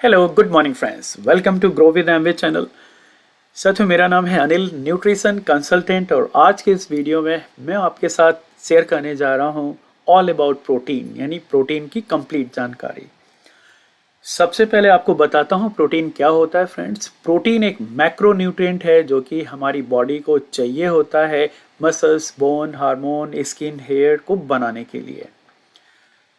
Hello good morning friends, welcome to grow with Amway channel. साथियों, मेरा नाम है अनिल, न्यूट्रिशन कंसल्टेंट, और आज के इस वीडियो में मैं आपके साथ शेयर करने जा रहा हूं ऑल अबाउट प्रोटीन, यानी प्रोटीन की कंप्लीट जानकारी। सबसे पहले आपको बताता हूं प्रोटीन क्या होता है। फ्रेंड्स, प्रोटीन एक मैक्रोन्यूट्रिएंट है जो कि हमारी बॉडी को चाहिए होता है muscles, bone, hormone, skin, hair को बनाने के लिए।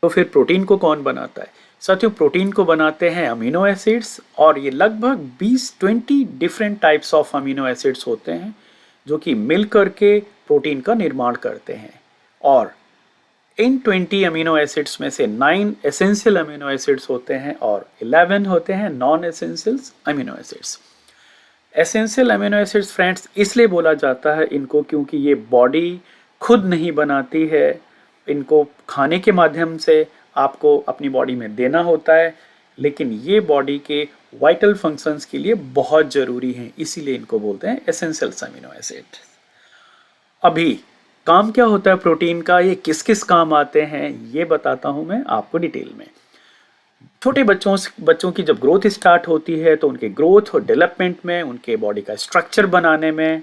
तो फिर प्रोटीन को कौन बनाता है? साथियों, प्रोटीन को बनाते हैं अमीनो एसिड्स, और ये लगभग 20 different types of amino acids होते हैं जो कि मिल करके प्रोटीन का निर्माण करते हैं। और इन 20 अमीनो एसिड्स में से 9 एसेंशियल अमीनो एसिड्स होते हैं और 11 होते हैं non essential amino acids. Essential amino acids friends इसलिए बोला जाता है इनको क्योंकि ये बॉडी खुद नहीं बनाती है, इनको खाने के माध्यम से आपको अपनी बॉडी में देना होता है, लेकिन ये बॉडी के वाइटल फंक्शंस के लिए बहुत ज़रूरी हैं, इसीलिए इनको बोलते हैं एसेंशियल अमीनो एसिड। अभी काम क्या होता है प्रोटीन का, ये किस किस काम आते हैं, ये बताता हूं मैं आपको डिटेल में। छोटे बच्चों की जब ग्रोथ स्टार्ट होती है तो उनके ग्रोथ और डेवलपमेंट में, उनके बॉडी का स्ट्रक्चर बनाने में,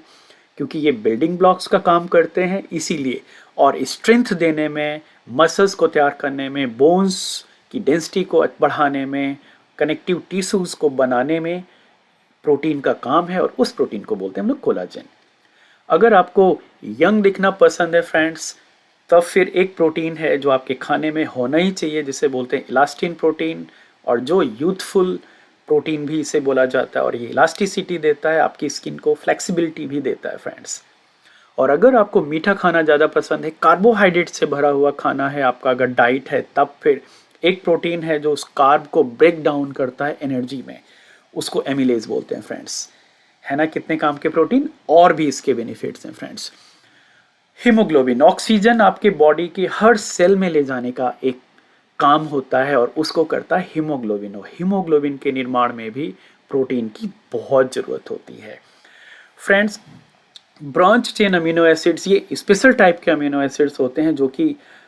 क्योंकि ये बिल्डिंग ब्लॉक्स का काम करते हैं इसीलिए, और स्ट्रेंथ देने में, मसल्स को तैयार करने में, बोन्स की डेंसिटी को बढ़ाने में, कनेक्टिव टिश्यूज को बनाने में प्रोटीन का काम है, और उस प्रोटीन को बोलते हैं हम लोग कोलाजन। अगर आपको यंग दिखना पसंद है फ्रेंड्स, तब फिर एक प्रोटीन है जो आपके खाने में होना ही चाहिए, जिसे बोलते हैं इलास्टिन प्रोटीन, और जो यूथफुल प्रोटीन भी इसे बोला जाता है, और ये इलास्टिसिटी देता है, आपकी स्किन को फ्लेक्सिबिलिटी भी देता है फ्रेंड्स। और अगर आपको मीठा खाना ज़्यादा पसंद है, कार्बोहाइड्रेट से भरा हुआ खाना है आपका अगर डाइट है, तब फिर एक प्रोटीन है जो उस कार्ब को ब्रेक डाउन करता है एनर्जी में, उसको एमिलेज बोलते हैं फ्रेंड्स। है ना कितने काम के प्रोटीन, और भी इसके बेनिफिट्स हैं फ्रेंड्स। हीमोग्लोबिन, ऑक्सीजन आपके बॉडी के हर सेल में ले जाने का एक काम होता है, और उसको करता है हीमोग्लोबिन, और हीमोग्लोबिन के निर्माण में भी प्रोटीन की बहुत ज़रूरत होती है friends. Branch chain amino acids ये स्पेशल टाइप के अमीनो एसिड्स होते हैं जो कि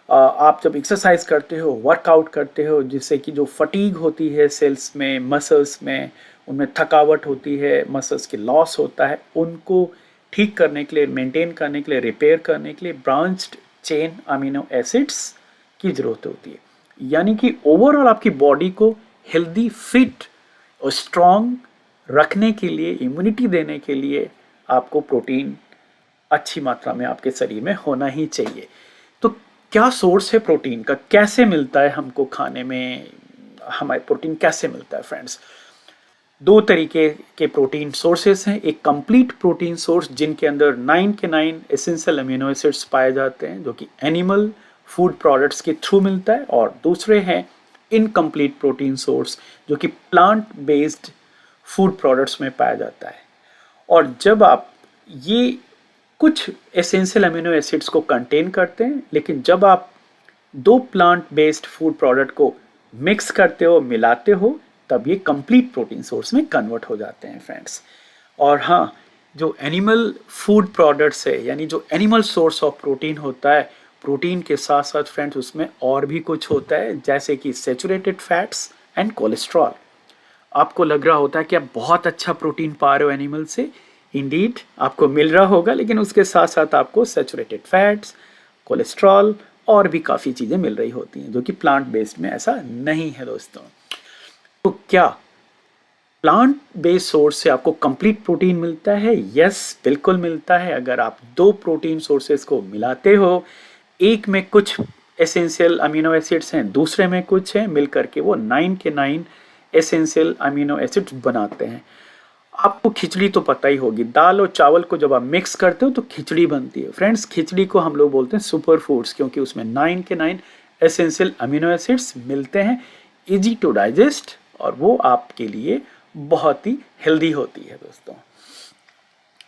आप जब एक्सरसाइज करते हो, वर्कआउट करते हो, जिससे कि जो फटीग होती है सेल्स में, मसल्स में, उनमें थकावट होती है, मसल्स की लॉस होता है, उनको ठीक करने के लिए, मेंटेन करने के लिए, रिपेयर करने के लिए ब्रांच्ड चेन अमीनो एसिड्स की ज़रूरत होती है। यानी कि ओवरऑल आपकी बॉडी को हेल्दी, फिट और स्ट्रॉन्ग रखने के लिए, इम्यूनिटी देने के लिए आपको प्रोटीन अच्छी मात्रा में आपके शरीर में होना ही चाहिए। तो क्या सोर्स है प्रोटीन का, कैसे मिलता है हमको खाने में, हमारे प्रोटीन कैसे मिलता है फ्रेंड्स? दो तरीके के प्रोटीन सोर्सेस हैं। एक कंप्लीट प्रोटीन सोर्स जिनके अंदर 9 के 9 एसेंशियल अमीनो एसिड्स पाए जाते हैं, जो कि एनिमल फूड प्रोडक्ट्स के थ्रू मिलता है, और दूसरे हैं इनकम्प्लीट प्रोटीन सोर्स जो कि प्लांट बेस्ड फूड प्रोडक्ट्स में पाया जाता है। और जब आप ये कुछ एसेंशियल अमीनो एसिड्स को कंटेन करते हैं, लेकिन जब आप दो प्लांट बेस्ड फूड प्रोडक्ट को मिक्स करते हो, मिलाते हो, तब ये कंप्लीट प्रोटीन सोर्स में कन्वर्ट हो जाते हैं फ्रेंड्स। और हाँ, जो एनिमल फूड प्रोडक्ट्स है, यानी जो एनिमल सोर्स ऑफ प्रोटीन होता है, प्रोटीन के साथ साथ फ्रेंड्स उसमें और भी कुछ होता है, जैसे कि सैचुरेटेड फैट्स एंड कोलेस्ट्रॉल। आपको लग रहा होता है कि आप बहुत अच्छा प्रोटीन पा रहे हो एनिमल से, इंडीड आपको मिल रहा होगा, लेकिन उसके साथ साथ आपको सैचुरेटेड फैट्स, कोलेस्ट्रॉल और भी काफ़ी चीज़ें मिल रही होती हैं, जो कि प्लांट बेस्ड में ऐसा नहीं है दोस्तों। तो क्या प्लांट बेस्ड सोर्स से आपको कंप्लीट प्रोटीन मिलता है? यस, बिल्कुल मिलता है। अगर आप दो प्रोटीन सोर्सेस को मिलाते हो, एक में कुछ एसेंशियल अमीनो एसिड्स हैं, दूसरे में कुछ है, मिलकर के वो 9 के 9 एसेंशियल अमीनो एसिड्स बनाते हैं। आपको खिचड़ी तो पता ही होगी, दाल और चावल को जब आप मिक्स करते हो तो खिचड़ी बनती है फ्रेंड्स। खिचड़ी को हम लोग बोलते हैं सुपर फूड्स, क्योंकि उसमें 9 के 9 एसेंशियल अमीनो एसिड्स मिलते हैं, इजी टू डाइजेस्ट, और वो आपके लिए बहुत ही हेल्दी होती है दोस्तों।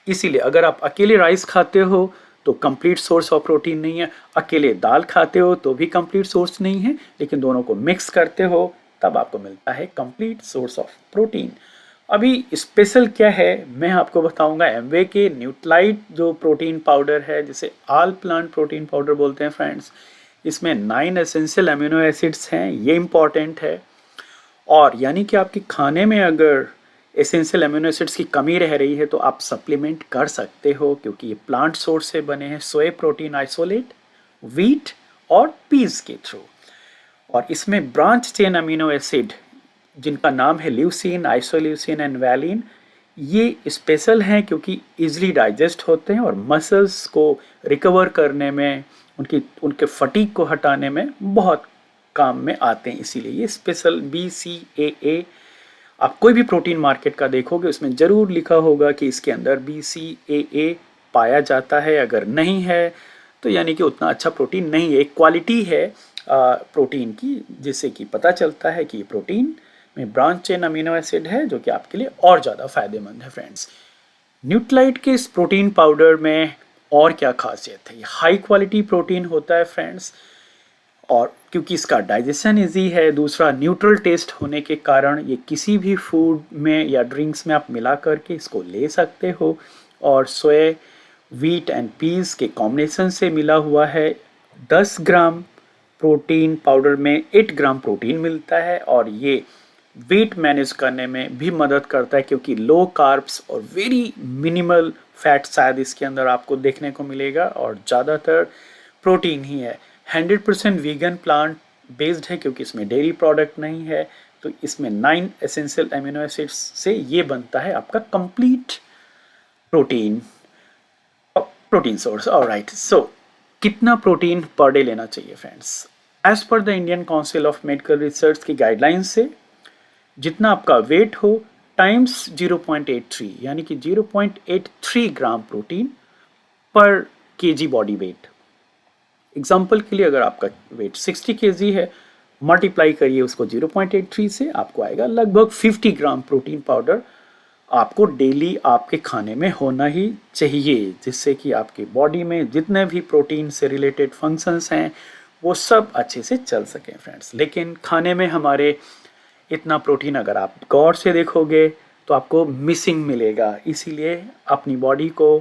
इसीलिए अगर आप अकेले राइस खाते हो तो कंप्लीट सोर्स ऑफ प्रोटीन नहीं है, अकेले दाल खाते हो तो भी कंप्लीट सोर्स नहीं है, लेकिन दोनों को मिक्स करते हो तब आपको मिलता है कंप्लीट सोर्स ऑफ प्रोटीन। अभी स्पेशल क्या है मैं आपको बताऊंगा। एमवे के न्यूट्रालाइट जो प्रोटीन पाउडर है, जिसे ऑल प्लांट प्रोटीन पाउडर बोलते हैं फ्रेंड्स, इसमें 9 एसेंशियल अमीनो एसिड्स हैं, ये इंपॉर्टेंट है। और यानी कि आपके खाने में अगर एसेंशियल अमीनो एसिड्स की कमी रह रही है तो आप सप्लीमेंट कर सकते हो, क्योंकि ये प्लांट सोर्स से बने हैं, सोए प्रोटीन आइसोलेट, व्हीट और पीस के थ्रू। और इसमें ब्रांच चेन अमीनो एसिड जिनका नाम है ल्यूसीन, आइसोल्यूसिन एंड वैलिन, ये स्पेशल हैं क्योंकि इजीली डाइजेस्ट होते हैं और मसल्स को रिकवर करने में, उनके फटीग को हटाने में बहुत काम में आते हैं। इसीलिए ये स्पेशल BCAA, आप कोई भी प्रोटीन मार्केट का देखोगे उसमें ज़रूर लिखा होगा कि इसके अंदर BCAA पाया जाता है। अगर नहीं है तो यानी कि उतना अच्छा प्रोटीन नहीं है। एक क्वालिटी है प्रोटीन की जिससे कि पता चलता है कि प्रोटीन में ब्रांच चेन अमीनो एसिड है, जो कि आपके लिए और ज़्यादा फायदेमंद है। फ्रेंड्स, न्यूट्रालाइट के इस प्रोटीन पाउडर में और क्या खासियत है? हाई क्वालिटी प्रोटीन होता है फ्रेंड्स, और क्योंकि इसका डाइजेशन इजी है, दूसरा न्यूट्रल टेस्ट होने के कारण ये किसी भी फूड में या ड्रिंक्स में आप मिला करके इसको ले सकते हो। और सोए, व्हीट एंड पीस के कॉम्बिनेशन से मिला हुआ है। 10 ग्राम प्रोटीन पाउडर में 8 ग्राम प्रोटीन मिलता है, और ये वेट मैनेज करने में भी मदद करता है क्योंकि लो कार्ब्स और वेरी मिनिमल फैट शायद इसके अंदर आपको देखने को मिलेगा, और ज़्यादातर प्रोटीन ही है। 100% वीगन प्लांट बेस्ड है क्योंकि इसमें डेयरी प्रोडक्ट नहीं है। तो इसमें 9 एसेंशियल अमीनो एसिड्स से ये बनता है आपका complete protein source. Alright, so कितना प्रोटीन पर डे लेना चाहिए friends? As per the Indian Council of Medical Research की गाइडलाइंस से जितना आपका वेट हो टाइम्स 0.83, यानी कि 0.83 ग्राम प्रोटीन पर केजी बॉडी वेट। एग्जाम्पल के लिए अगर आपका वेट 60 केजी है, मल्टीप्लाई करिए उसको 0.83 से, आपको आएगा लगभग 50 ग्राम प्रोटीन पाउडर आपको डेली आपके खाने में होना ही चाहिए, जिससे कि आपकी बॉडी में जितने भी प्रोटीन से रिलेटेड फंक्शंस हैं वो सब अच्छे से चल सकें फ्रेंड्स। लेकिन खाने में हमारे इतना प्रोटीन अगर आप गौर से देखोगे तो आपको मिसिंग मिलेगा। इसीलिए अपनी बॉडी को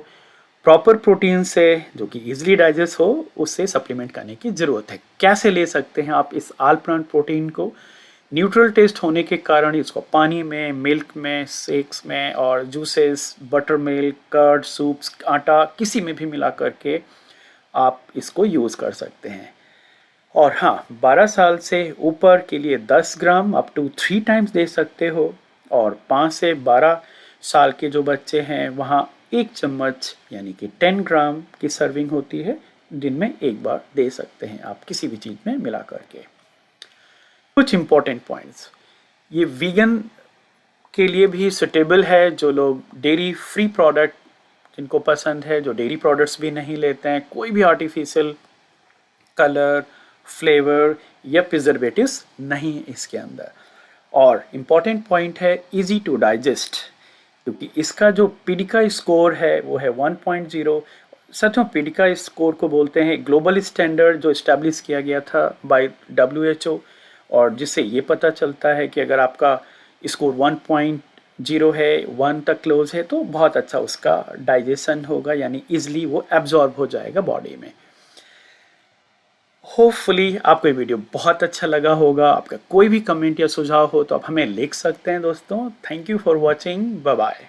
प्रॉपर प्रोटीन से, जो कि इजीली डाइजेस्ट हो, उससे सप्लीमेंट करने की ज़रूरत है। कैसे ले सकते हैं आप इस ऑल प्लांट प्रोटीन को? न्यूट्रल टेस्ट होने के कारण इसको पानी में, मिल्क में, शेक्स में और juices, buttermilk, curd, soups, आटा, किसी में भी मिला करके आप इसको यूज़ कर सकते हैं। और हाँ, 12 साल से ऊपर के लिए 10 ग्राम अप टू 3 टाइम्स दे सकते हो, और 5 से 12 साल के जो बच्चे हैं वहाँ 1 चम्मच यानी कि 10 ग्राम की सर्विंग होती है, दिन में एक बार दे सकते हैं आप किसी भी चीज़ में मिला करके। कुछ इंपॉर्टेंट पॉइंट्स, ये वीगन के लिए भी सुटेबल है, जो लोग डेयरी फ्री प्रोडक्ट जिनको पसंद है, जो डेयरी प्रोडक्ट्स भी नहीं लेते हैं, कोई भी आर्टिफिशियल कलर, फ्लेवर या प्रिजर्वेटिव्स नहीं है इसके अंदर। और इम्पॉर्टेंट पॉइंट है इजी टू डाइजेस्ट, क्योंकि इसका जो पीडिका स्कोर है वो है 1.0। सच में पीडिका स्कोर को बोलते हैं ग्लोबल स्टैंडर्ड, जो इस्टेब्लिश किया गया था बाय WHO, और जिससे ये पता चलता है कि अगर आपका स्कोर 1.0 है, 1 तक क्लोज है, तो बहुत अच्छा उसका डाइजेशन होगा, यानी इजली वो एब्जॉर्ब हो जाएगा बॉडी में। होपफुली आपको ये वीडियो बहुत अच्छा लगा होगा। आपका कोई भी कमेंट या सुझाव हो तो आप हमें लिख सकते हैं दोस्तों। Thank you for watching, bye bye.